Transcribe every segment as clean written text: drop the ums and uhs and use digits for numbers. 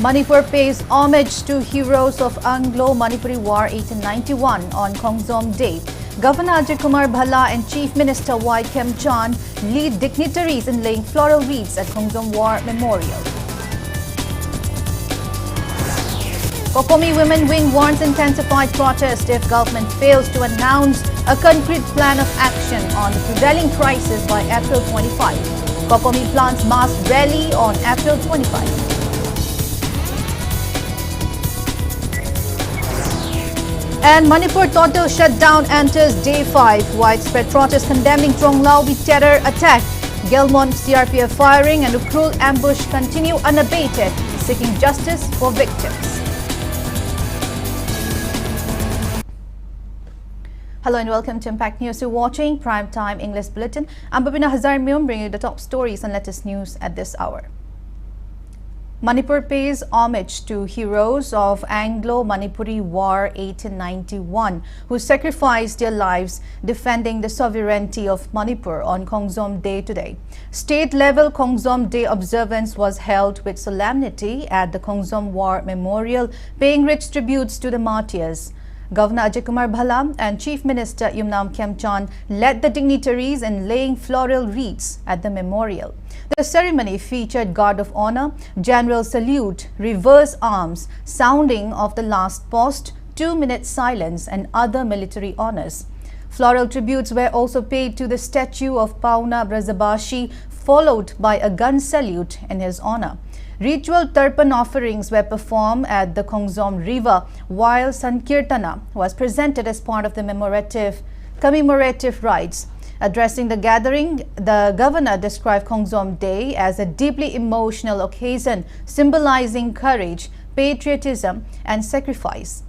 Manipur pays homage to heroes of Anglo-Manipuri War 1891 on Khongjom Day. Governor Hajarima Bhala and Chief Minister Y. Kem Chan lead dignitaries in laying floral wreaths at Khongjom War Memorial. Kokomi Women Wing warns intensified protest if government fails to announce a concrete plan of action on the prevailing crisis by April 25. Kokomi plans mass rally on April 25. And Manipur total shutdown enters day 5. Widespread protest condemning Tronglaubi terror attack. Gelmont CRPF firing and Ukhrul ambush continue unabated, seeking justice for victims. Hello and welcome to Impact News. You're watching Primetime English Bulletin. I'm BABINA HAJARIMAYUM bringing you the top stories and latest news at this hour. Manipur pays homage to heroes of Anglo-Manipuri War 1891 who sacrificed their lives defending the sovereignty of Manipur on Khongjom Day today. State-level Khongjom Day observance was held with solemnity at the Khongjom War Memorial, paying rich tributes to the martyrs. Governor Hajarima Bhala and Chief Minister Y. Kem Chan led the dignitaries in laying floral wreaths at the memorial. The ceremony featured guard of honor, general salute, reverse arms, sounding of the last post, 2-minute silence and other military honors. Floral tributes were also paid to the statue of Pauna Brajabashi, followed by a gun salute in his honor. Ritual Tarpan offerings were performed at the Khongjom River, while Sankirtana was presented as part of the commemorative rites. Addressing the gathering, the governor described Khongjom Day as a deeply emotional occasion, symbolizing courage, patriotism, and sacrifice.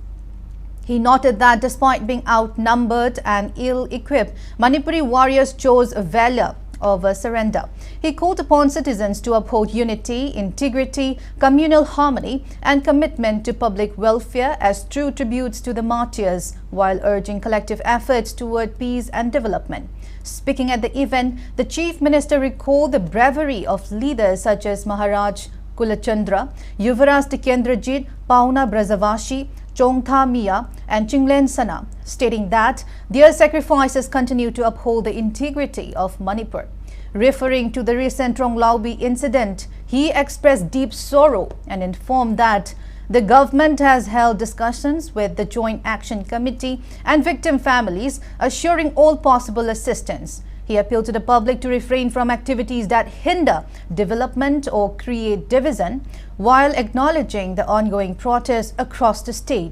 He noted that despite being outnumbered and ill-equipped, Manipuri warriors chose valor over surrender. He called upon citizens to uphold unity, integrity, communal harmony, and commitment to public welfare as true tributes to the martyrs, while urging collective efforts toward peace and development. Speaking at the event, the Chief Minister recalled the bravery of leaders such as Maharaj Kulachandra, Yuvaraj Tikendrajit, Pauna Brajabashi, Chongtha Mia and Chinglen Sana, stating that their sacrifices continue to uphold the integrity of Manipur. Referring to the recent Tronglaubi incident, he expressed deep sorrow and informed that the government has held discussions with the Joint Action Committee and victim families, assuring all possible assistance. He appealed to the public to refrain from activities that hinder development or create division, while acknowledging the ongoing protests across the state.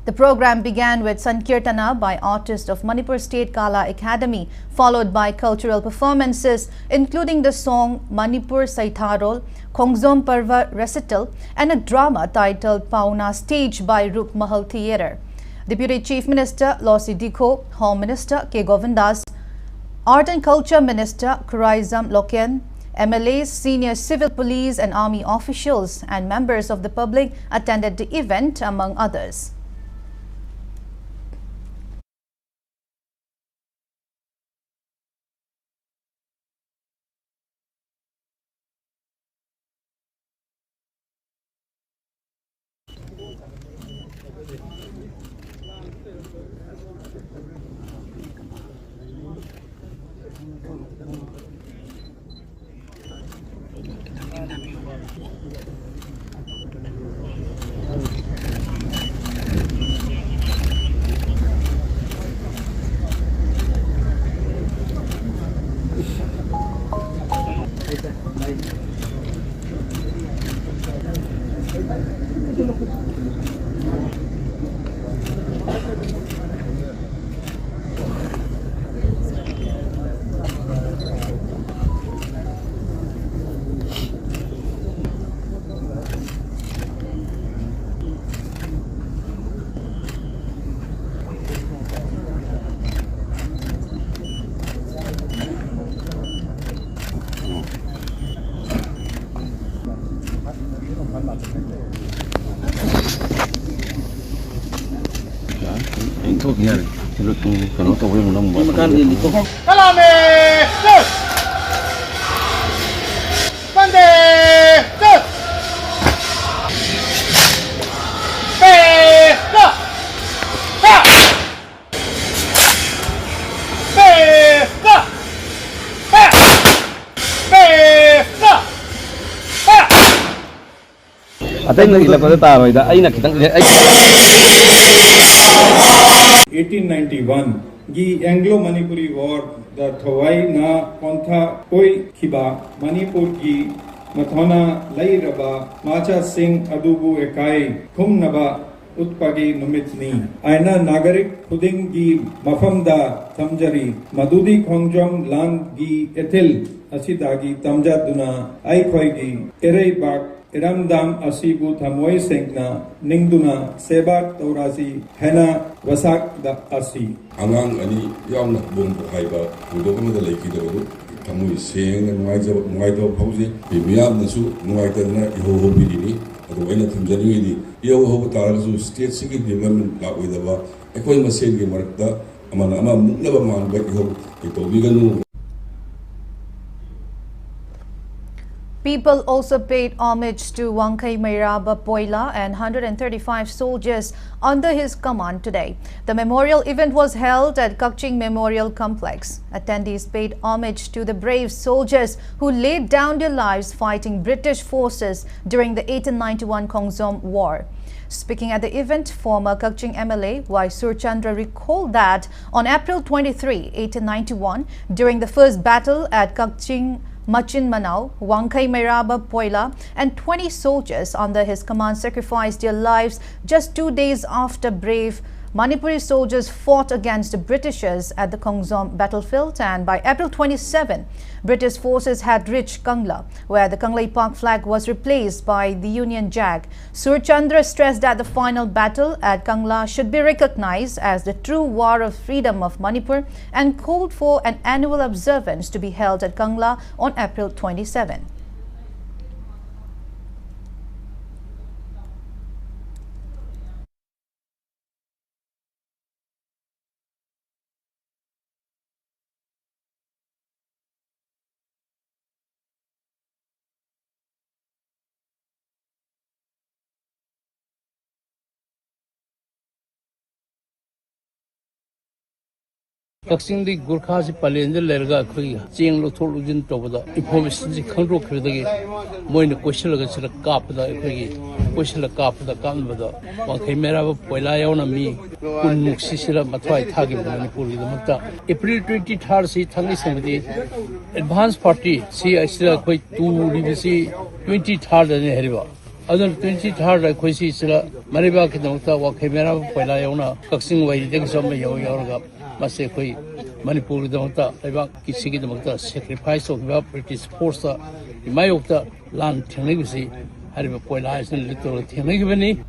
The program began with Sankirtana by artists of Manipur State Kala Academy, followed by cultural performances including the song Manipur Saitharol, Khongjom Parva recital, and a drama titled Pauna, staged by Rup Mahal Theatre. Deputy Chief Minister Losi Dikho, Home Minister K. Govindas, Art and Culture Minister Kuraizam Loken, MLAs, senior civil police and army officials and members of the public attended the event, among others. ꯑꯇꯩ ꯏꯜꯂꯛꯄꯗ ꯇꯥꯔꯣꯏꯗ ꯑꯩꯅ ꯈꯤꯇꯪ 1891 gi Anglo-Manipuri War the Thawai na Kontha Koi Khiba Manipur gi Mathona Lairaba Macha Singh Adubu Ekai Khumnaba Utpagi Numitni Aina Nagarik Puding gi Mafamda Tamjari Madudi Khongjom Land gi Ethil Asidagi Tamjaduna Aikhoi gi Ereibak Iramdam Asibu Thamoi Sengna Ningduna Sebat Taurasi Hena Wasak da Asi Angang ani yauna bom haiba udokama da leki da wadu thamoi seng na ngai da phauji bimiyam nasu ngai da na iho ho bidini adu aina thamjani ni iho ho tarasu state singi development la oida ba ekoi masen gi marakta amana ama mukna ba man ba iho itobiganu. People also paid homage to Wangkai-Mairaba Poila and 135 soldiers under his command today. The memorial event was held at Kakching Memorial Complex. Attendees paid homage to the brave soldiers who laid down their lives fighting British forces during the 1891 Khongjom War. Speaking at the event, former Kakching MLA Y. Surchandra recalled that on April 23, 1891, during the first battle at Kakching Machin Manau, Wangkai-Mairaba Poila and 20 soldiers under his command sacrificed their lives just 2 days after brave Manipuri soldiers fought against the Britishers at the Khongjom battlefield, and by April 27, British forces had reached Kangla, where the Kangleipak flag was replaced by the Union Jack. Surchandra stressed that the final battle at Kangla should be recognized as the true war of freedom of Manipur and called for an annual observance to be held at Kangla on April 27. Kakching di Gurkha si Palenja lerga khoi cheng lo thol ujin tobada information ji khangro khridagi moina question laga sira kapda khoi question la kapda kambada Wangkai-Mairaba Poila yauna mi kun muksi sira mathwai thagi Manipur gi damakta April 23 si thangi semdi advance party si asira khoi tu ribisi 23 ne heriba adon 23 ra khoi si sira Mariba ki damakta Wangkai-Mairaba Poila yauna Kakching wai deg som yauraga Mase koi Manipur damata leba kisigi damata sacrifice of British force imayokta land thengnigisi hariba Poila isna little thengnigibani.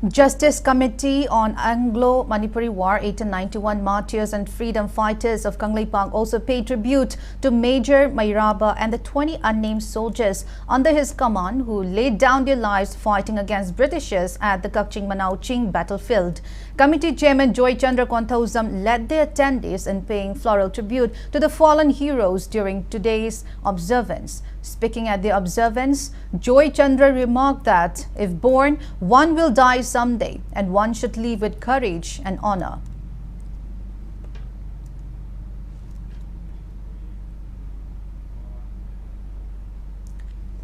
Justice Committee on Anglo-Manipuri War 1891 martyrs and freedom fighters of Kangleipak also paid tribute to Major Mairaba and the 20 unnamed soldiers under his command who laid down their lives fighting against Britishers at the Kakching Manauching battlefield. Committee Chairman Joy Chandra Konthausam led the attendees in paying floral tribute to the fallen heroes during today's observance. Speaking at the observance, Joy Chandra remarked that if born, one will die someday and one should live with courage and honor.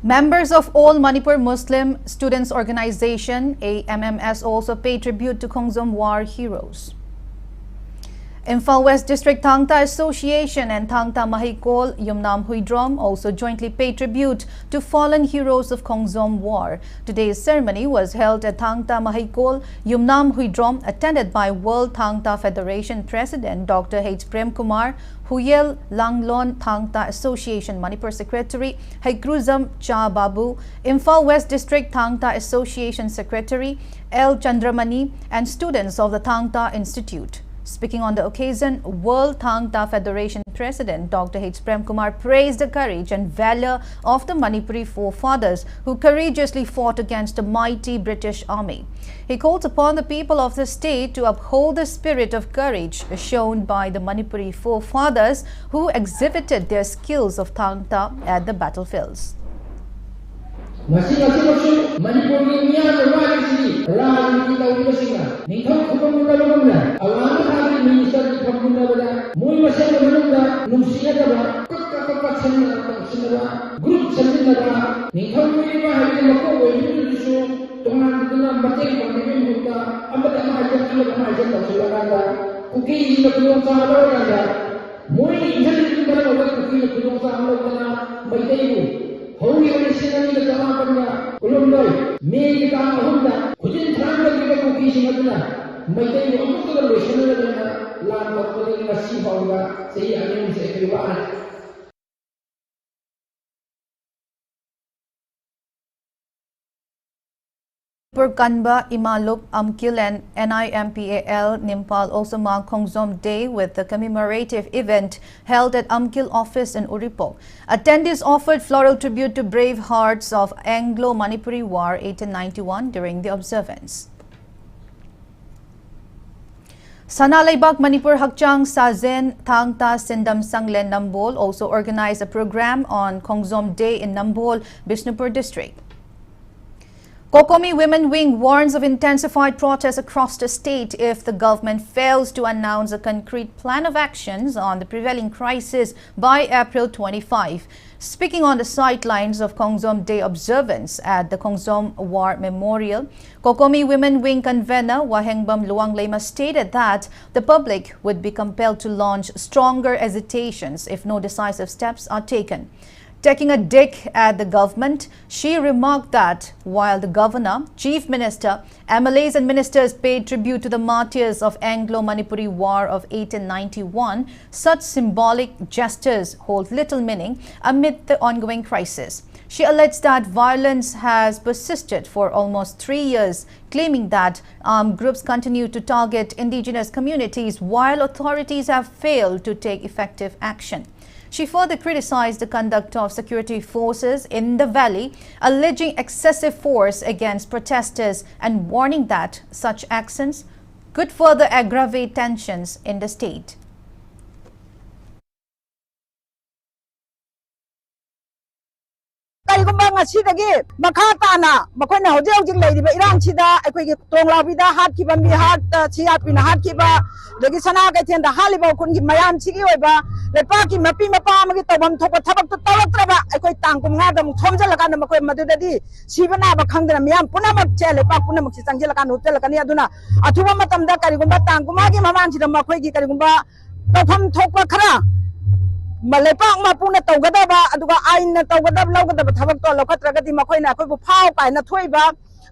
Members of All Manipur Muslim Students Organization AMMS also paid tribute to Khongjom War heroes. Imphal West District Thangta Association and Thangta Mahikol Yumnam Huidrom also jointly paid tribute to fallen heroes of Khongjom War. Today's ceremony was held at Thangta Mahikol Yumnam Huidrom, attended by World Thangta Federation President Dr. H. Prem Kumar, Huyel Langlon Thangta Association Manipur Secretary Haikruzam Cha Babu, Imphal West District Thangta Association Secretary L. Chandramani, and students of the Thangta Institute. Speaking on the occasion, World Thangta Federation President Dr. H. Prem Kumar praised the courage and valor of the Manipuri forefathers who courageously fought against the mighty British Army. He called upon the people of the state to uphold the spirit of courage shown by the Manipuri forefathers who exhibited their skills of Thangta at the battlefields. Group ꯄꯤꯕ ꯍꯥꯏꯕꯗꯤ ꯃꯀꯣꯛ ꯑꯣꯏꯕꯗꯨꯁꯨ ꯇꯣꯉꯥꯟꯗꯨꯅ ꯃꯇꯦꯡ ꯄꯥꯡꯕꯒꯤ ꯃꯍꯨꯠꯇ ꯑꯃꯗ ꯑꯃ ꯇꯧꯁꯤꯜꯂꯀꯥꯟꯗ ꯀꯨꯀꯤꯁꯤꯡꯅ ꯈꯨꯗꯣꯡꯆꯥꯕ ꯂꯧꯔꯀꯥꯟꯗ ꯃꯣꯏꯒꯤ ꯏꯟꯊꯜꯒꯤ ꯃꯔꯝ ꯑꯣꯏꯕ ꯀꯨꯀꯤꯅ ꯈꯨꯗꯣꯡꯆꯥꯕ ꯂꯧꯗꯅ ꯃꯩꯇꯩꯕꯨ ꯍꯧꯈꯤꯕ ꯂꯤꯁꯤꯡ ꯑꯅꯤꯒ ꯆꯃꯥꯄꯟꯒ ꯀꯨꯟꯍꯨꯝꯗꯣꯏ ꯃꯦꯒꯤ ꯇꯥꯡ 3ꯗ ꯈꯨꯖꯤꯟ ꯊꯥꯡꯗꯈꯤꯕ ꯀꯨꯀꯤꯁꯤꯡ ꯑꯗꯨꯅ ꯃꯩꯇꯩꯕꯨ ꯑꯃꯨꯛꯇꯒ ꯂꯣꯏꯁꯤꯟꯅꯗꯅ ꯂꯥꯟ ꯇꯧꯔꯛꯄꯗꯒꯤ ꯉꯁꯤ ꯐꯥꯎꯕ ꯆꯍꯤ 2 ꯑꯩꯈꯣꯏ ꯋꯥꯔꯦ. Manipur Kanba, Imaluk, Amkil and NIMPAL Nimpal also marked Khongjom Day with the commemorative event held at Amkil office in Uripok. Attendees offered floral tribute to brave hearts of Anglo-Manipuri War 1891 during the observance. Sana Laibak Manipur Hakchang Sazen Thangta Sindam Sanglen Nambol also organized a program on Khongjom Day in Nambol, Bishnupur district. Kokomi Women Wing warns of intensified protests across the state if the government fails to announce a concrete plan of actions on the prevailing crisis by April 25. Speaking on the sidelines of Khongjom Day observance at the Khongjom War Memorial, Kokomi Women Wing convener Wahengbam Luanglema stated that the public would be compelled to launch stronger agitations if no decisive steps are taken. Taking a dig at the government, she remarked that while the governor, chief minister, MLAs and ministers paid tribute to the martyrs of Anglo-Manipuri War of 1891, such symbolic gestures hold little meaning amid the ongoing crisis. She alleged that violence has persisted for almost 3 years, claiming that armed groups continue to target indigenous communities while authorities have failed to take effective action. She further criticized the conduct of security forces in the valley, alleging excessive force against protesters and warning that such actions could further aggravate tensions in the state. ꯀꯔꯤꯒꯨꯝꯕ ꯉꯁꯤꯗꯒꯤ ꯃꯈꯥ ꯇꯥꯅ ꯃꯈꯣꯏꯅ ꯍꯧꯖꯤꯛ ꯍꯧꯖꯤꯛ ꯂꯩꯔꯤꯕ ꯏꯔꯥꯡꯁꯤꯗ ꯑꯩꯈꯣꯏꯒꯤ ꯇꯣꯡꯂꯥꯎꯕꯤꯗ ꯍꯥꯠꯈꯤꯕ ꯃꯤꯍꯥꯠ ꯁꯤꯌꯥꯄꯤꯅ ꯍꯥꯠꯈꯤꯕ ꯑꯗꯒꯤ ꯁꯅꯥ ꯀꯩꯊꯦꯜꯗ ꯍꯥꯠꯂꯤꯕ ꯈꯨꯟꯒꯤ ꯃꯌꯥꯝꯁꯤꯒꯤ ꯑꯣꯏꯕ ꯂꯩꯄꯥꯛꯀꯤ ꯃꯄꯤ ꯃꯄꯥ ꯑꯃꯒꯤ ꯇꯧꯐꯝ ꯊꯣꯛꯄ ꯊꯕꯛꯇꯨ ꯇꯧꯔꯛꯇ꯭ꯔꯕ ꯑꯩꯈꯣꯏ ꯇꯥꯡ 9ꯗ ꯑꯃꯨꯛ ꯊꯣꯝꯖꯤꯜꯂꯀꯥꯟꯗ ꯃꯈꯣꯏ ꯃꯗꯨꯗꯗꯤ ꯁꯤꯕ ꯅꯥꯕ ꯈꯪꯗꯅ ꯃꯤꯌꯥꯝ ꯄꯨꯝꯅꯃꯛꯁꯦ ꯂꯩꯄꯥꯛ ꯄꯨꯝꯅꯃꯛꯁꯤ ꯆꯪꯁꯤꯜꯂꯀꯥꯟꯗ ꯍꯨꯞꯆꯤꯜꯂꯛꯀꯅꯤ ꯑꯗꯨꯅ ꯑꯊꯨꯕ ꯃꯇꯝꯗ ꯀꯔꯤꯒꯨꯝꯕ ꯇꯥꯡ 9ꯒꯤ ꯃꯃꯥꯡꯁꯤꯗ ꯃꯈꯣꯏꯒꯤ ꯀꯔꯤꯒꯨꯝꯕ ꯇꯧꯐꯝ ꯊꯣꯛꯄ ꯈꯔ ꯂꯩꯄꯥꯛ ꯃꯄꯨꯅ ꯇꯧꯒꯗꯕ ꯑꯗꯨꯒ ꯑꯥꯏꯟꯅ ꯇꯧꯒꯗꯕ ꯂꯧꯒꯗꯕ ꯊꯕꯛꯇꯣ ꯂꯧꯈꯠꯇ꯭ꯔꯒꯗꯤ ꯃꯈꯣꯏꯅ ꯑꯩꯈꯣꯏꯕꯨ ꯐꯥꯎ ꯀꯥꯏꯅ ꯊꯣꯛꯏꯕ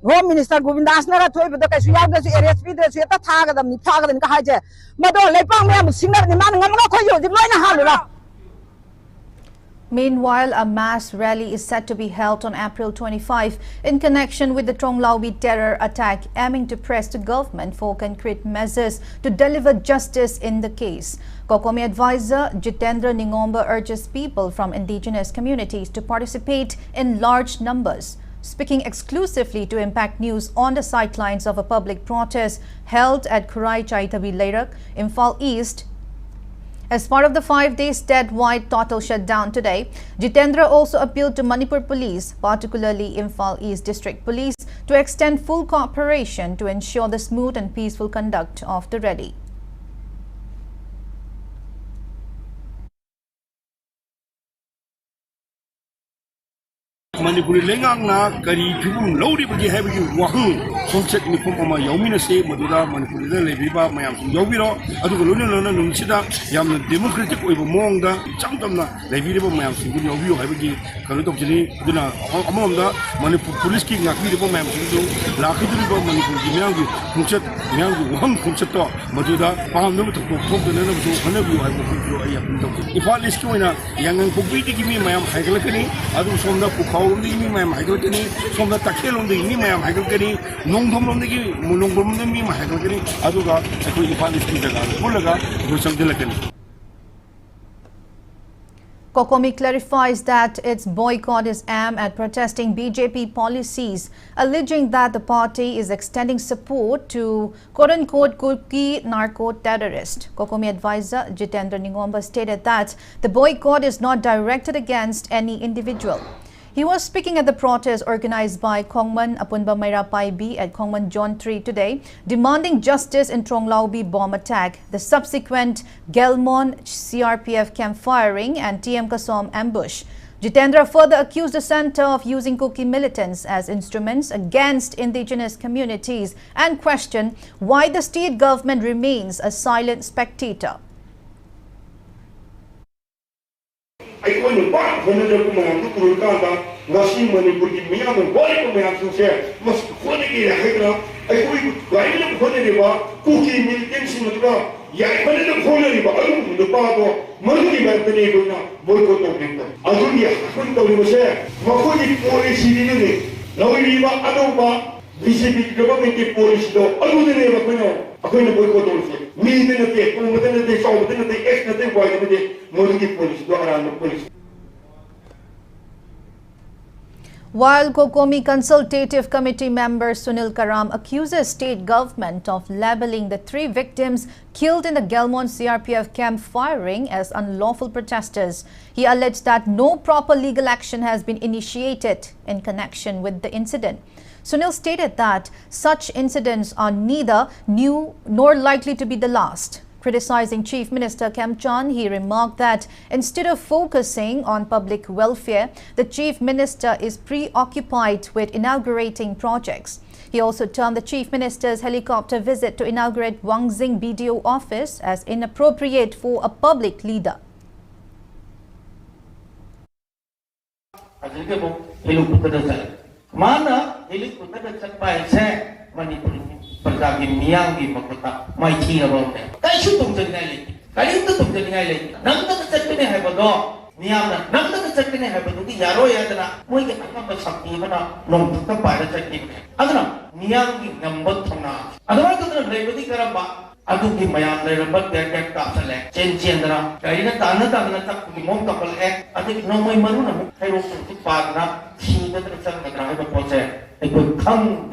ꯍꯣꯝ ꯃꯤꯅꯤꯁꯇꯔ ꯒꯣꯕꯤꯟꯗꯥꯁꯅ ꯊꯣꯛꯏꯕꯗ ꯀꯩꯁꯨ ꯌꯥꯎꯗ꯭ꯔꯁꯨ ꯑꯦꯔꯦꯁ ꯄꯤꯗ꯭ꯔꯁꯨ ꯍꯦꯛꯇ ꯊꯥꯒꯗꯕꯅꯤ ꯐꯥꯒꯗꯕꯅꯤ ꯀ ꯍꯥꯏꯖꯦ ꯃꯗꯣ ꯂꯩꯄꯥꯛ ꯃꯌꯥꯝꯕꯨ ꯁꯤꯡꯅꯕꯅꯤ ꯃꯥꯅ ꯉꯝꯃꯒ ꯑꯩꯈꯣꯏꯁꯨ ꯍꯧꯖꯤꯛ ꯂꯣꯏꯅ ꯍꯥꯜꯂꯨꯔꯣ. Meanwhile, a mass rally is set to be held on April 25 in connection with the Tronglaubi terror attack, aiming to press the government for concrete measures to deliver justice in the case. Kokomi advisor Jitendra Ningomba urges people from indigenous communities to participate in large numbers. Speaking exclusively to Impact News on the sidelines of a public protest held at Khurai Chaitabi Leirak, Imphal East, as part of the 5-day statewide total shutdown today, Jitendra also appealed to Manipur Police, particularly Imphal East District Police, to extend full cooperation to ensure the smooth and peaceful conduct of the rally. Manipuri lengang na kari jubum lori bagi habigi wahung konsep ni pom ama yaumina se maduda Manipuri le lebiba mayam yaubiro adu golona lona nungsida yam democratic oibo mongda chamtamna lebiba mayam singu yaubiro habigi kanu tok jini duna amamda Manipur police ki ngakbi debo mayam singu lakhidri ba Manipur gi mayam gi konsep mayam gi wahung konsep to maduda paham no to pom de na so hanabi aibo ko ayam tok ifal is ko ina yangang pogbi ki mi mayam haigalakani adu somda ku Ini memang high level ni, somda takhel on ini memang high level ni, nongdom on ini, nongdom on ini memang high level ni, aduga, aku ifan isti jaga, bulaga, bersama jelakan. Kokomi clarifies that its boycott is aimed at protesting BJP policies, alleging that the party is extending support to quote-unquote Kuki narco-terrorist. Kokomi advisor Jitendra Ningomba stated that the boycott is not directed against any individual. He was speaking at the protest organized by Khongman Apunba Maira Paibi at Khongman John 3 today, demanding justice in Tronglaubi bomb attack, the subsequent Gelmon CRPF camp firing and TM Kasom ambush. Jitendra further accused the centre of using Kokomi militants as instruments against indigenous communities and questioned why the state government remains a silent spectator. BJP government के police दो अगुदे ने अखोने boycott होने मील में नते कुमते नते south नते x नते Y नते Modi की police दो आराम police. While Kokomi Consultative Committee member Sunil Karam accuses state government of labelling the 3 victims killed in the Gelmon CRPF camp firing as unlawful protesters, he alleged that no proper legal action has been initiated in connection with the incident. Sunil stated that such incidents are neither new nor likely to be the last. Criticizing Chief Minister Khongjom, he remarked that instead of focusing on public welfare, the Chief Minister is preoccupied with inaugurating projects. He also termed the Chief Minister's helicopter visit to inaugurate Wangzing BDO office as inappropriate for a public leader. Mana helikopter sampai saya Manipur pergi miang di makota mai cia ronde. Kali itu tung jadi lagi. Kali itu tung jadi lagi. Nang tak cakap ni hai bodoh. Miang na. Nang tak cakap ni hai bodoh. Di yaro ya tena. Mui kita akan bersakti mana nong kita pada cakap. Adana miang di ngambut thona. Adana tu tena lebih kerana aduh di mayang dari lembat dek kapsel cen dana. Kali ini tanah tak di mom kapal adik nomai maru na. Hai rosok tu padna. Sehingga tercak negara itu proses ikut kang.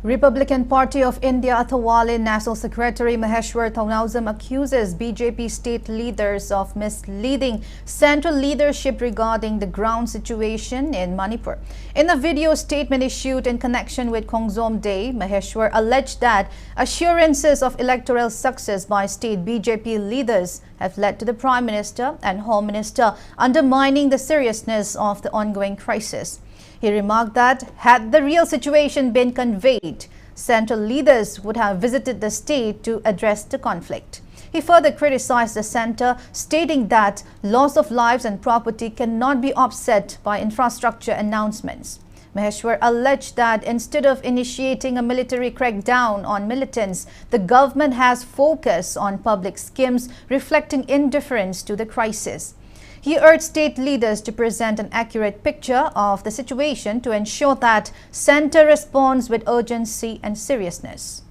Republican Party of India Athawale National Secretary Maheshwar Thongauzam accuses BJP state leaders of misleading central leadership regarding the ground situation in Manipur. In a video statement issued in connection with Khongjom Day, Maheshwar alleged that assurances of electoral success by state BJP leaders have led to the Prime Minister and Home Minister undermining the seriousness of the ongoing crisis. He remarked that had the real situation been conveyed, central leaders would have visited the state to address the conflict. He further criticized the centre, stating that loss of lives and property cannot be offset by infrastructure announcements. Maheshwar alleged that instead of initiating a military crackdown on militants, the government has focused on public schemes reflecting indifference to the crisis. He urged state leaders to present an accurate picture of the situation to ensure that centre responds with urgency and seriousness.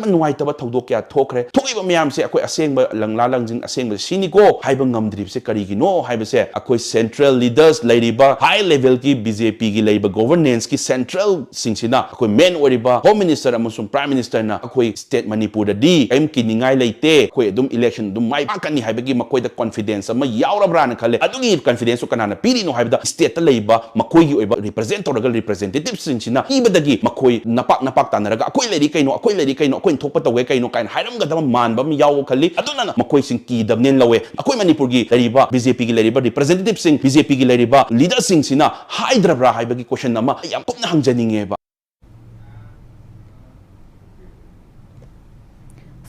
nuwaitaba thodok kya thokre thogiba myam se akoi asengba langla langjin asengba sini ko haiba ngamdrib se karigi no haiba se akoi central leaders lairiba high level ki BJP gi laiba governance ki central singsina akoi main oriba home minister amusum prime minister na akoi state Manipur da di em kiningai leite akoi dum election dum mai pakani haiba gi makoi da confidence ama yaurabra na khale adugi confidence ko kanana piri no haiba da state ta laiba makoi gi oiba represent toragal representative singsina ibadagi makoi napak tanaraga akoi leri kaino akoi leri kaino akoi thokpa tawwe kaino kain hairam ga dam man bam yaw khali aduna makoi sing ki dabnen lawe akoi Manipur gi leriba BJP gi leriba representative sing BJP gi leriba leader sing sina haidrabra haiba gi question nama yam kupna hangjaninge ba.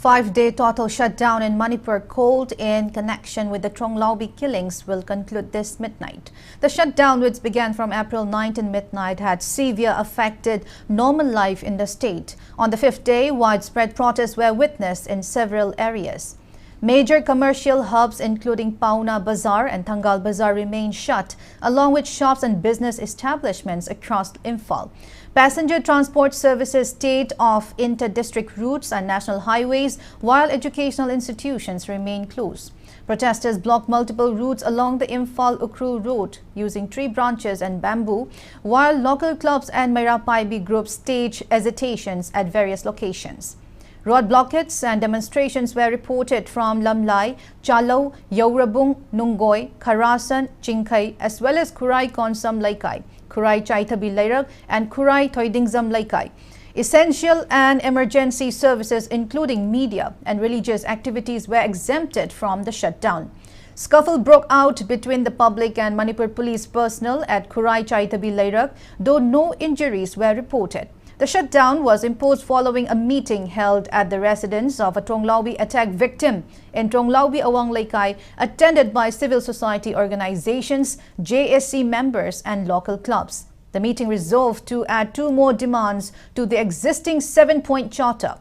5-day total shutdown in Manipur called in connection with the Tronglaubi killings will conclude this midnight. The shutdown, which began from April 19 midnight, had severe affected normal life in the state. On the 5th day, widespread protests were witnessed in several areas. Major commercial hubs including Pauna Bazaar and Thangal Bazaar remain shut, along with shops and business establishments across Imphal. Passenger transport services stayed off inter-district routes and national highways, while educational institutions remain closed. Protesters blocked multiple routes along the Imphal-Ukhrul road using tree branches and bamboo, while local clubs and Mairapaibi groups staged agitations at various locations. Road blockades and demonstrations were reported from Lamlai, Chalo, Yaurabung, Nungoi, Kharasan, Chingkai, as well as Kurai Konsam Laikai, Kurai Chaithabi Lairak, and Kurai Thoidingzam Laikai. Essential and emergency services, including media and religious activities, were exempted from the shutdown. Scuffle broke out between the public and Manipur police personnel at Khurai Chaitabi Leirak, though no injuries were reported. The shutdown was imposed following a meeting held at the residence of a Tronglaubi attack victim in Tronglaubi Awang Laikai, attended by civil society organizations, JSC members and local clubs. The meeting resolved to add 2 more demands to the existing 7-point charter.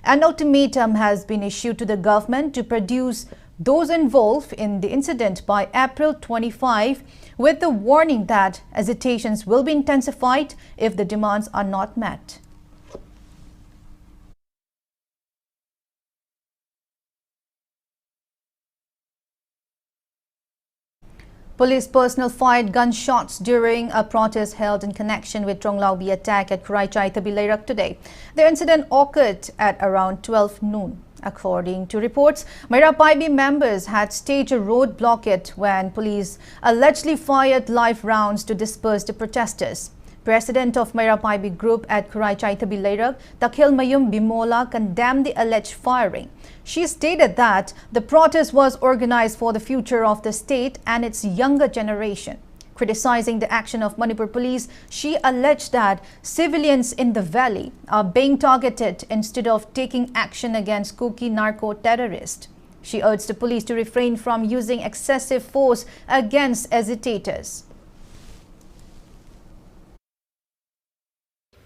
An ultimatum has been issued to the government to produce those involved in the incident by April 25, with the warning that agitations will be intensified if the demands are not met. Police personnel fired gunshots during a protest held in connection with Tronglaubi attack at Khurai Chaitabi Leirak today. The incident occurred at around 12 noon. According to reports, Mairapaibi members had staged a road blockade when police allegedly fired live rounds to disperse the protesters. President of Mairapaibi group at Khurai Chaitabi Leirak, HAJARIMAYUM Bimola, condemned the alleged firing. She stated that the protest was organized for the future of the state and its younger generation. Criticizing the action of Manipur police, she alleged that civilians in the valley are being targeted instead of taking action against Kuki narco-terrorists. She urged the police to refrain from using excessive force against agitators.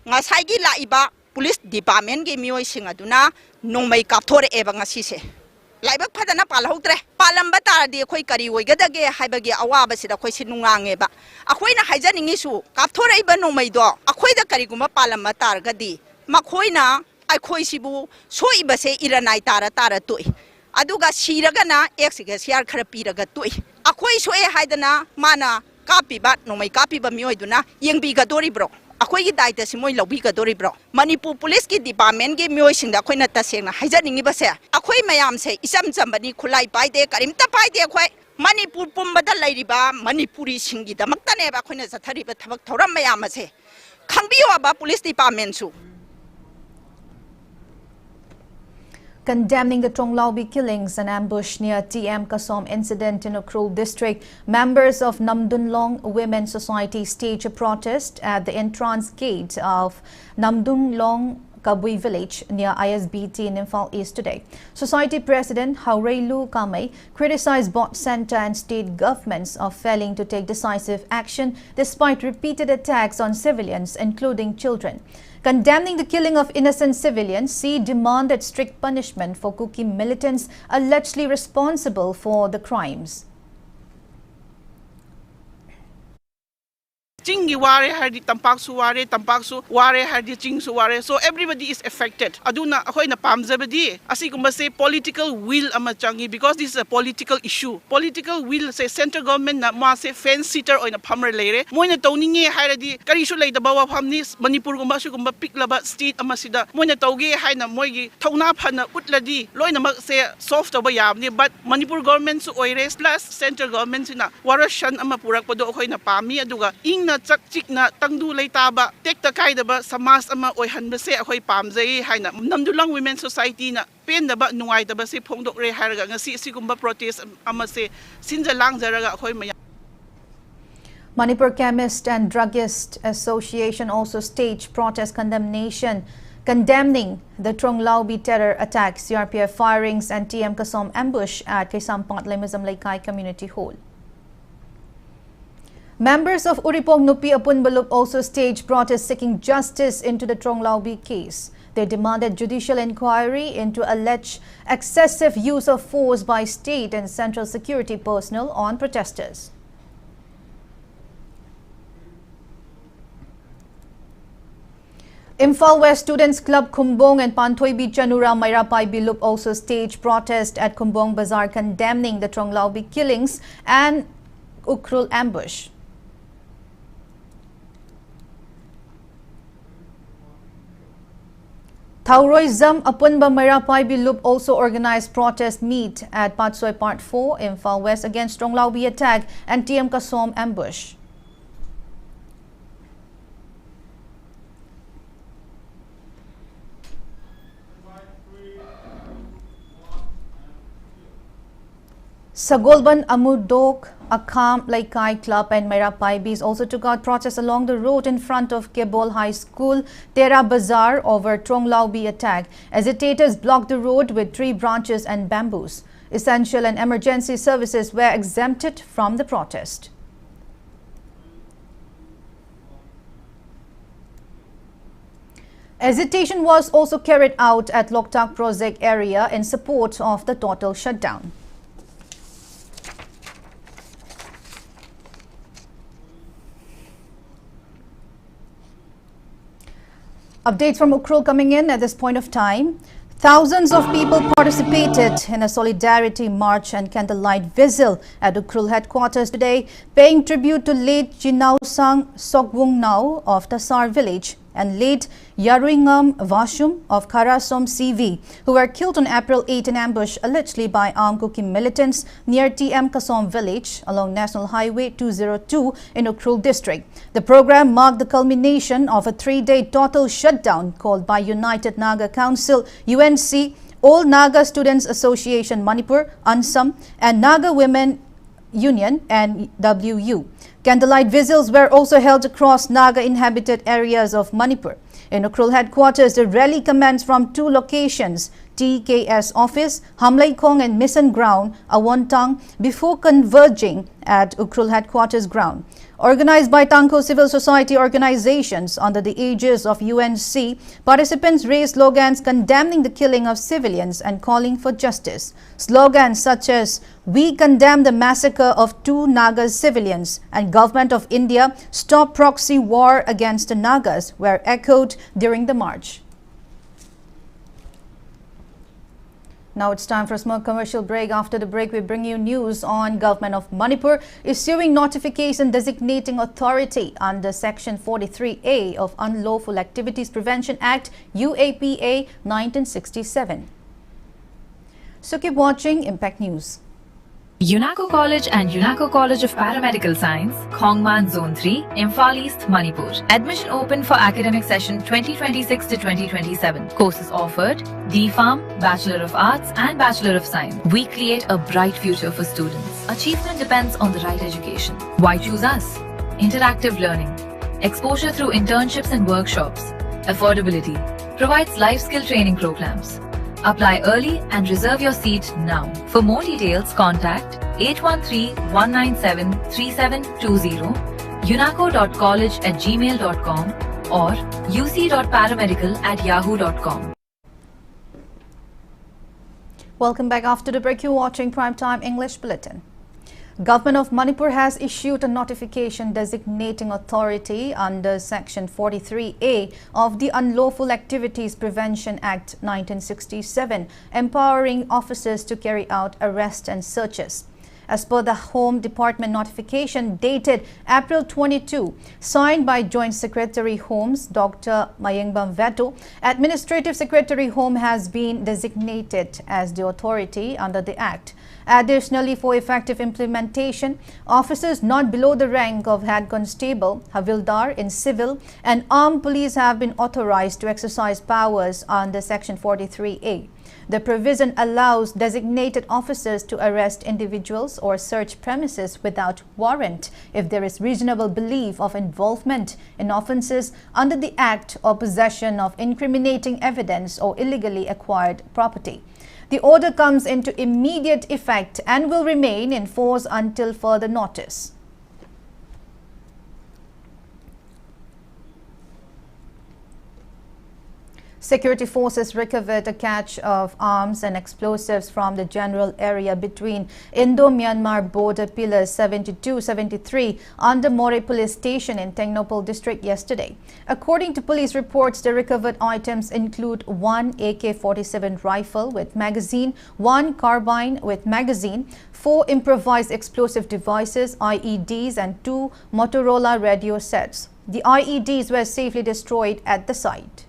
Ngasai laiba police department gi mioi sing aduna nongmai kapthore eba ngasi se laibak phadana palhoutre palamba tardi khoi kari oigadage haibagi awaba sida khoi sinungange ba akhoi na haijaningi su kapthore iba nongmai do akhoi da kari guma palamba targadi makhoi na akhoi sibu soiba se iranai tara toi aduga siraga na exiga siar khara piraga toi akhoi soe haidana mana kapiba nongmai kapiba mioi duna yengbi ga dori bro akhoi gi daita si moi lobi ga dori bro Manipur police ki department gi mioi sing da akhoi na taseng na haijaningi ba se akhoi mayam se isam chambani khulai paide karimta paide akhoi Manipur pumbada lairiba Manipuri singi da maktane ba akhoi na jathari ba thabak thoram mayam se khangbiyo ba police department su. Condemning the Tronglaubi killings and ambush near TM Kasom incident in Ukhrul district, members of Namdunlong Women's Society staged a protest at the entrance gate of Namdunlong Kabui village near ISBT in Imphal East today. Society President Haureilu Kamei criticized Bot Center and state governments of failing to take decisive action despite repeated attacks on civilians, including children. Condemning the killing of innocent civilians, she demanded strict punishment for Kuki militants allegedly responsible for the crimes. Chingi ware hardi tampaksu ware hardi chingsu ware, so everybody is affected. Aduna akoy na pamjabadi asi kumba say political will ama changi, because this is a political issue. Political will say central government na ma say fence sitter oy na phamre leire moi na tawninge hairadi karisu leida bawa phamni Manipur kumba su kumba piklaba state ama sida moi na tawge haina moi gi thawna phana utladi loina mak say soft ba yamni, but Manipur government su oire plus central government sina warashan ama purak podo akoy na pami aduga ing chak chik na tangdu lay taba tek ta kai da ba samas ama oihan ba se akhoi pamjai haina Namdulang Women's Society na pen da ba nungai da ba se phongdok re haraga ngasi sigumba protest ama se sinja lang jaraga akhoi mayam. Manipur Chemist and Druggist Association also staged protest condemning the Tronglaubi terror attack, CRPF firings and TM Kasom ambush at Kesampat Lemazam Laikai Community Hall. Members of Uripong Nupi Apunbalup also staged protests seeking justice into the Tronglaubi case. They demanded judicial inquiry into alleged excessive use of force by state and central security personnel on protesters. Imphal West Students Club Khongjom and Panthoibi Chanura Mairapaibi Lup also staged protest at Khongjom Bazaar condemning the Tronglaubi killings and Ukhrul ambush. Thauroizam Apunba Mairapaibi Lup also organized protest meet at Patsoi Part 4, Imphal West against Tronglaubi attack and TM Kasom ambush. Sagolban Amudok, Akam Laikai Club and Mera Paibis also took out protests along the road in front of Kebol High School, Tera Bazaar over Tronglaubi attack. Agitators blocked the road with tree branches and bamboos. Essential and emergency services were exempted from the protest. Agitation was also carried out at Loktak Project area in support of the total shutdown. Updates from Ukhrul coming in at this point of time. Thousands of people participated in a solidarity march and candlelight vigil at Ukhrul headquarters today, paying tribute to late Jinausang Sogwungnau of Tasar village and late Yaruingam Vashum of Karasom CV, who were killed on April 8 in ambush allegedly by armed Kokomi militants near TM Kasom village along National Highway 202 in Ukhrul district. The program marked the culmination of a 3-day total shutdown called by United Naga Council, UNC, All Naga Students Association Manipur, ANSAM, and Naga Women Union and WU. Candlelight vigils were also held across Naga-inhabited areas of Manipur. In Ukhrul headquarters, the rally commenced from 2 locations, TKS office, Hamlaikong and Mission ground, Awontang, before converging at Ukhrul headquarters ground. Organized by Tangko civil society organizations under the aegis of UNC, participants raised slogans condemning the killing of civilians and calling for justice. Slogans such as "We condemn the massacre of 2 Naga civilians" and "Government of India, stop proxy war against the Nagas" were echoed during the march. Now it's time for a small commercial break. After the break, we bring you news on Government of Manipur issuing notification designating authority under Section 43A of Unlawful Activities Prevention Act UAPA 1967. So keep watching Impact News. UNACO College and UNACO College of Paramedical Science, Khongjom Zone 3, Imphal East, Manipur. Admission open for academic session 2026 to 2027. Courses offered: D.Pharm, Bachelor of Arts and Bachelor of Science. We create a bright future for students. Achievement depends on the right education. Why choose us? Interactive learning, exposure through internships and workshops, affordability, provides life skill training programs. Apply early and reserve your seat now. For more details, contact 813-197-3720, unaco.college@gmail.com or uc.paramedical@yahoo.com. Welcome back. After the break, you're watching Primetime English Bulletin. Government of Manipur has issued a notification designating authority under Section 43A of the Unlawful Activities Prevention Act 1967, empowering officers to carry out arrests and searches. As per the Home Department notification dated April 22, signed by Joint Secretary Homes Dr. Mayengbam Veto, Administrative Secretary Home has been designated as the authority under the Act. Additionally, for effective implementation, officers not below the rank of Head Constable, Havildar in civil, and armed police have been authorized to exercise powers under Section 43A. The provision allows designated officers to arrest individuals or search premises without warrant if there is reasonable belief of involvement in offences under the Act or possession of incriminating evidence or illegally acquired property. The order comes into immediate effect and will remain in force until further notice. Security forces recovered a cache of arms and explosives from the general area between Indo-Myanmar border pillars 72-73 under More police station in Tengnopal district yesterday. According to police reports, the recovered items include 1 AK-47 rifle with magazine, 1 carbine with magazine, 4 improvised explosive devices, IEDs, and 2 Motorola radio sets. The IEDs were safely destroyed at the site.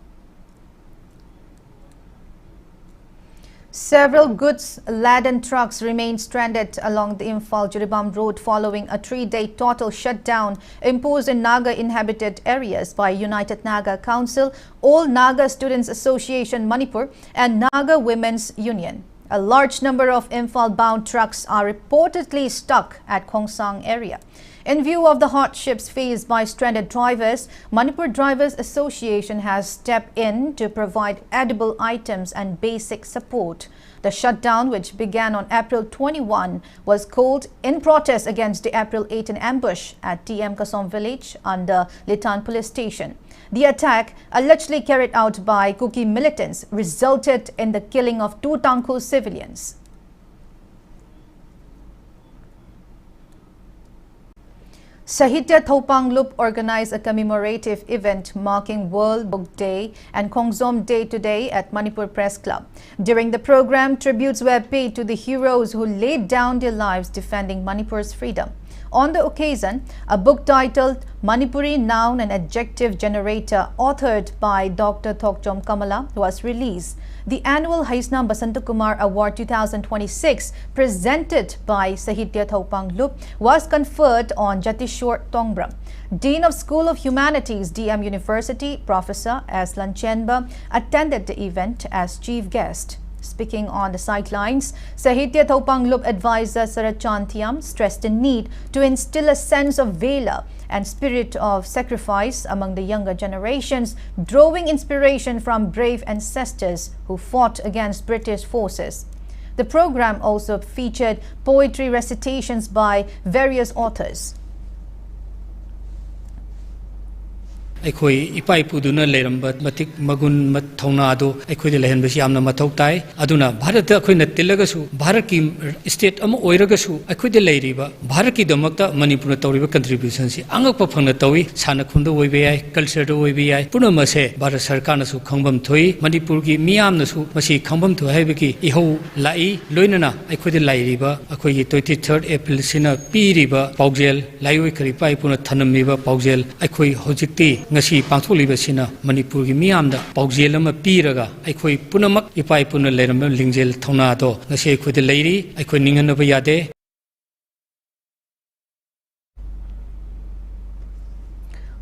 Several goods-laden trucks remain stranded along the Imphal-Jiribam road following a 3-day total shutdown imposed in Naga-inhabited areas by United Naga Council, All Naga Students Association Manipur, and Naga Women's Union. A large number of Imphal-bound trucks are reportedly stuck at Khongjom area. In view of the hardships faced by stranded drivers, Manipur Drivers Association has stepped in to provide edible items and basic support. The shutdown, which began on April 21, was called in protest against the April 18 ambush at TM Kasom village under Litan police station. The attack, allegedly carried out by Kokomi militants, resulted in the killing of 2 Tangkhul civilians. Sahitya Thopanglup organized a commemorative event marking World Book Day and Khongjom Day today at Manipur Press Club. During the program, tributes were paid to the heroes who laid down their lives defending Manipur's freedom. On the occasion, a book titled Manipuri Noun and Adjective Generator, authored by Dr. Khongjom Kamala, was released. The annual Haisna Basantakumar Award 2026, presented by Sahitya Thopanglup, was conferred on Jatishore Tongbram. Dean of School of Humanities, DM University, Professor S. Lanchenba, attended the event as chief guest. Speaking on the sidelines, Sahitya Thopanglup advisor Sarat Chantiam stressed the need to instill a sense of valor and spirit of sacrifice among the younger generations, drawing inspiration from brave ancestors who fought against British forces. The program also featured poetry recitations by various authors. ꯑꯩꯈꯣꯏ ꯏꯄꯥ ꯏꯄꯨꯗꯨꯅ ꯂꯩꯔꯝꯕ ꯃꯇꯤꯛ ꯃꯒꯨꯟ ꯊꯧꯅꯥ ꯑꯗꯨ ꯑꯩꯈꯣꯏꯗ ꯂꯩꯍꯟꯕꯁꯤ ꯌꯥꯝꯅ ꯃꯊꯧ ꯇꯥꯏ ꯑꯗꯨꯅ ꯚꯥꯔꯠꯇ ꯑꯩꯈꯣꯏꯅ ꯇꯤꯜꯂꯒꯁꯨ ꯚꯥꯔꯠꯀꯤ ꯁ꯭ꯇꯦꯠ ꯑꯃ ꯑꯣꯏꯔꯒꯁꯨ ꯑꯩꯈꯣꯏꯗ ꯂꯩꯔꯤꯕ ꯚꯥꯔꯠꯀꯤꯗꯃꯛꯇ ꯃꯅꯤꯄꯨꯔꯅ ꯇꯧꯔꯤꯕ ꯀꯟꯇ꯭ꯔꯤꯕ꯭ꯌꯨꯁꯟꯁꯤ ꯑꯉꯛꯄ ꯐꯪꯅ ꯇꯧꯏ ꯁꯥꯟꯅ ꯈꯣꯟꯗ ꯑꯣꯏꯕ ꯌꯥꯏ ꯀꯜꯆꯔꯗ ꯑꯣꯏꯕ ꯌꯥꯏ ꯄꯨꯝꯅꯃꯛꯁꯦ ꯚꯥꯔꯠ ꯁꯔꯀꯥꯔꯅꯁꯨ ꯈꯪꯐꯝ ꯊꯣꯛꯏ ꯃꯅꯤꯄꯨꯔꯒꯤ ꯃꯤꯌꯥꯝꯅꯁꯨ ꯃꯁꯤ ꯈꯪꯐꯝ ꯊꯣꯛꯏ ꯍꯥꯏꯕꯒꯤ ꯏꯍꯧ ꯂꯥꯛꯏ ꯂꯣꯏꯅꯅ ꯑꯩꯈꯣꯏꯗ ꯂꯩꯔꯤꯕ ꯑꯩꯈꯣꯏꯒꯤ 23rd ꯑꯦꯄ꯭ꯔꯤꯜꯁꯤꯅ ꯄꯤꯔꯤꯕ ꯄꯥꯎꯖꯦꯜ ꯂꯥꯏꯑꯣꯏ ꯏꯄꯥ ꯏꯄꯨꯅ ꯊꯅꯝꯃꯤꯕ ꯄꯥꯎꯖꯦꯜ ꯑꯩꯈꯣꯏ ꯍꯧꯖꯤꯛꯇꯤ ꯉꯁꯤ ꯄꯥꯡꯊꯣꯛꯂꯤꯕ ꯁꯤꯅ ꯃꯅꯤꯄꯨꯔꯒꯤ ꯃꯤꯌꯥꯝꯗ ꯄꯥꯎꯖꯦꯜ ꯑꯃ ꯄꯤꯔꯒ ꯑꯩꯈꯣꯏ ꯄꯨꯝꯅꯃꯛ ꯏꯄꯥ ꯏꯄꯨꯅ ꯂꯩꯔꯝꯕ ꯂꯤꯡꯖꯦꯜ ꯊꯧꯅꯥꯗꯣ ꯉꯁꯤ ꯑꯩꯈꯣꯏꯗ ꯂꯩꯔꯤ ꯑꯩꯈꯣꯏ ꯅꯤꯡꯍꯟꯅꯕ ꯌꯥꯗꯦ.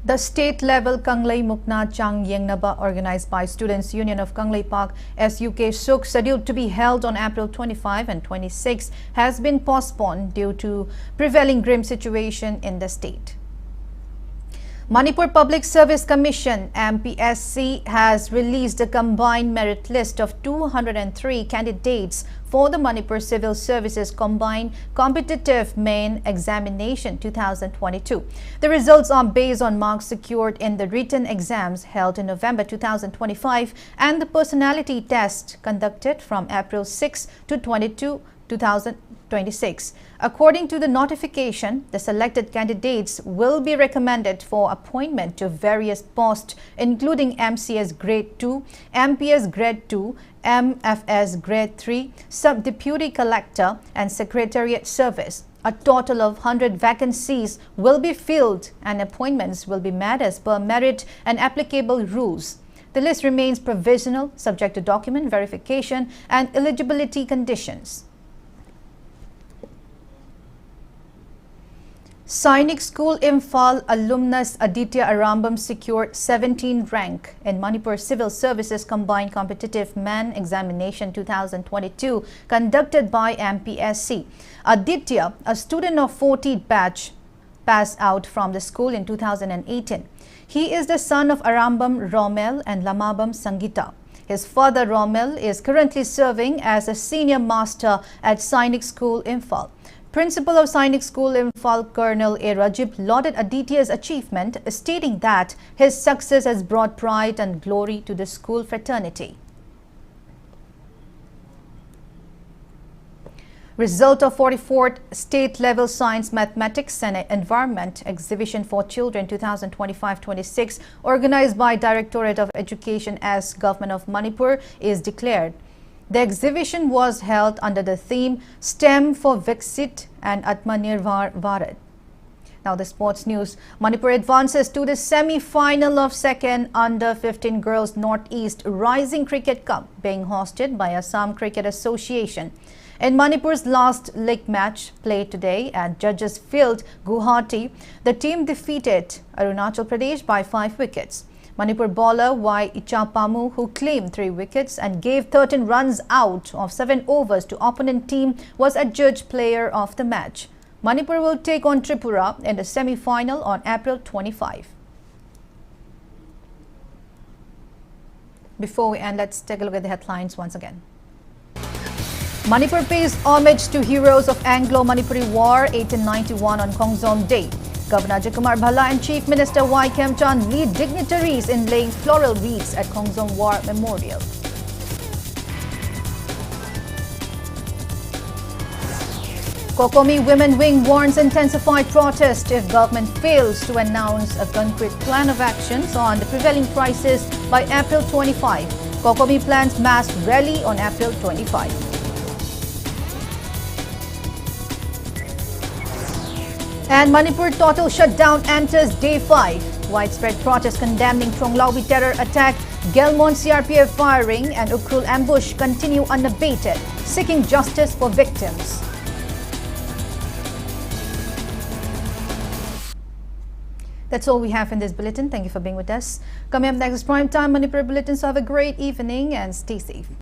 The state-level Kanglei Mukna Chang Yengnaba, organized by Students' Union of Kanglei Park SUK Suk, scheduled to be held on April 25 and 26, has been postponed due to prevailing grim situation in the state. Manipur Public Service Commission MPSC has released a combined merit list of 203 candidates for the Manipur Civil Services Combined Competitive Main Examination 2022. The results are based on marks secured in the written exams held in November 2025 and the personality test conducted from April 6 to 22, 2026. According to the notification, the selected candidates will be recommended for appointment to various posts including MCS Grade 2, MPS Grade 2, MFS Grade 3, Sub-Deputy Collector and Secretariat Service. A total of 100 vacancies will be filled and appointments will be made as per merit and applicable rules. The list remains provisional, subject to document verification and eligibility conditions. Sainik School Imphal alumnus Aditya Arambam secured 17th rank in Manipur Civil Services Combined Competitive Man Examination 2022 conducted by MPSC. Aditya, a student of 40th batch, passed out from the school in 2018. He is the son of Arambam Romel and Lamabam Sangita. His father Romel is currently serving as a senior master at Sainik School Imphal. Principal of Sainik School Imphal, Colonel A. Rajib, lauded Aditya's achievement, stating that his success has brought pride and glory to the school fraternity. Result of 44th State-Level Science, Mathematics and Environment Exhibition for Children 2025-26, organized by Directorate of Education as Government of Manipur, is declared. The exhibition was held under the theme STEM for Viksit and Atmanirbhar Bharat. Now the sports news. Manipur advances to the semi-final of second Under-15 Girls Northeast Rising Cricket Cup being hosted by Assam Cricket Association. In Manipur's last league match played today at Judges Field, Guwahati, the team defeated Arunachal Pradesh by 5 wickets. Manipur bowler Y. Ichapamu, who claimed 3 wickets and gave 13 runs out of 7 overs to opponent team, was adjudged player of the match. Manipur will take on Tripura in the semi-final on April 25. Before we end, let's take a look at the headlines once again. Manipur pays homage to heroes of Anglo-Manipuri War 1891 on Khongjom Day. Governor Jikumar Bhalla and Chief Minister Y. Khemchand lead dignitaries in laying floral wreaths at Khongjom War Memorial. Kokomi Women Wing warns intensified protest if government fails to announce a concrete plan of actions on the prevailing crisis by April 25. Kokomi plans mass rally on April 25. And Manipur total shutdown enters day 5. Widespread protest condemning Thonglaubi terror attack, Gelmon CRPF firing and Ukhrul ambush continue unabated, seeking justice for victims. That's all we have in this bulletin. Thank you for being with us. Coming up next is Prime Time Manipur Bulletin. So have a great evening and stay safe.